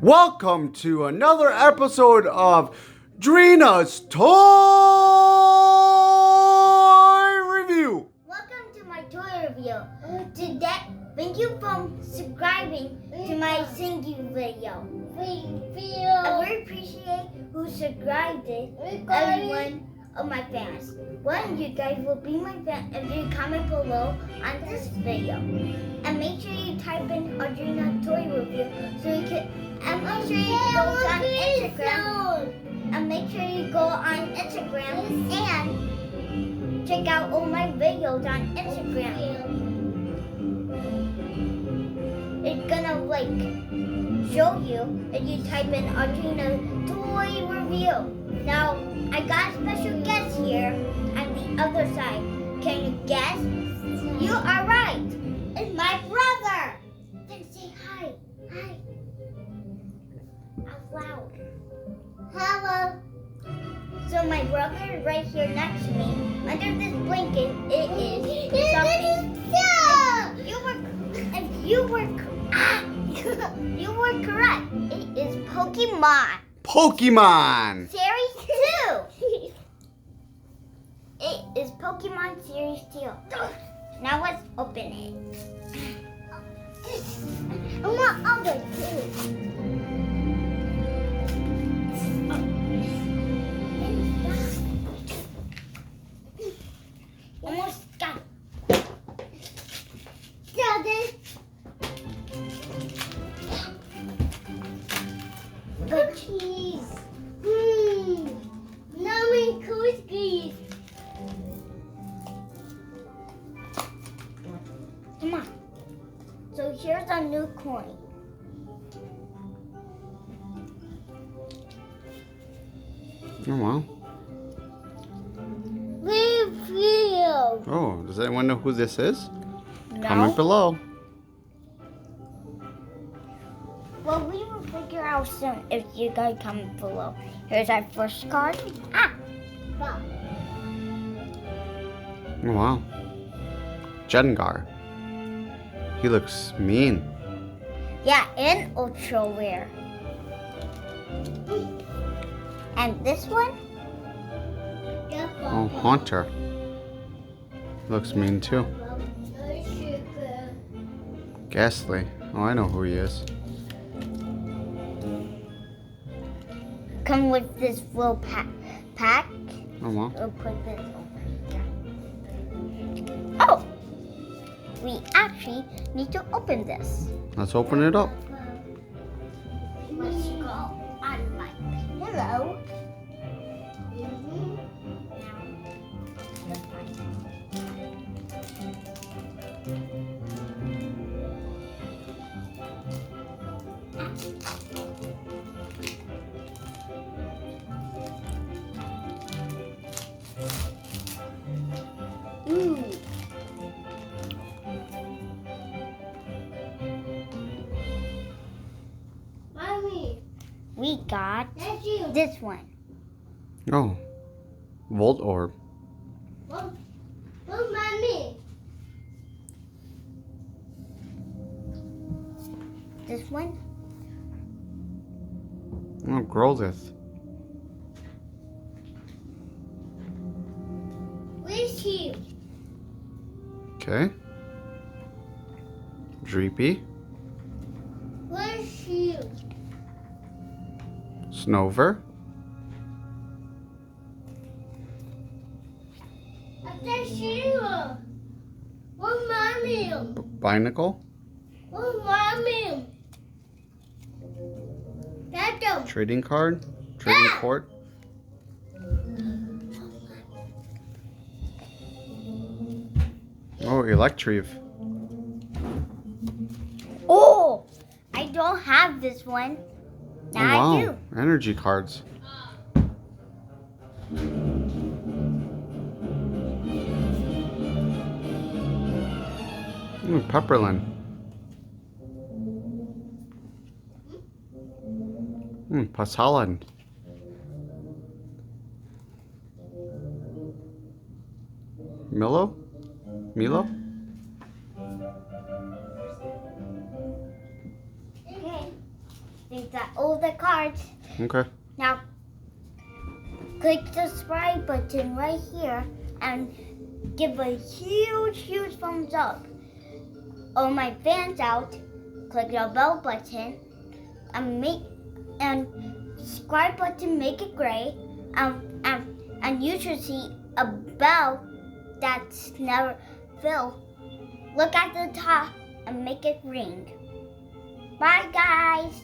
Welcome to another episode of Drina's Toy Review. Welcome to my toy review. Today, thank you for subscribing to my singing video. I really appreciate who subscribed it. Every one of my fans. One of you guys will be my fan if you comment below on this video. And make sure you type in Drina toy review so you can. And make sure you go on Instagram. And make sure you go on Instagram and check out all my videos on Instagram. It's gonna show you if you type in Drina toy review. Now I got a special guest here on the other side. Can you guess? You are right. It's my brother. Then say hi. Hi. Out loud. Hello. So my brother is right here next to me. Under this blanket, it is something. You were correct. It is Pokémon. Pokemon. Series 2. It is Pokemon Series 2. Now let's open it. I want other too. Almost got it. Got it. Cookies. Yummy cookies. Come on. So here's a new coin. Oh, wow. Review. Oh, does anyone know who this is? No. Comment below. Well, we will figure out soon if you guys comment below. Here's our first card. Wow. Oh, wow. Jengar. He looks mean. Yeah, and ultra rare. And this one? Oh, Haunter. Looks mean too. Ghastly. Oh, I know who he is. Come with this little pack. Oh, wow. We'll put this over here. Oh! We actually need to open this. Let's open it up. Let's go on my pillow. Ooh. Mommy. We got this one. Oh. Volt Orb. Oh, Mommy. This one? Oh, Growlithe. Where's he? Okay. Dreepy. Where's he? Snover. That's Sheila. Where's Mommy? Binacle. Where's Mommy? That's a Trading card. Trading court. Oh, Electrive. Oh! I don't have this one. Oh, Now wow. I do. Energy cards. Ooh, Pepperlin. Pasalan. Milo? Okay. These are all the cards. Okay. Now, click the subscribe button right here and give a huge thumbs up. All my fans out, click the bell button and subscribe button, make it gray. And you should see a bell that's never filled. Look at the top and make it ring. Bye, guys.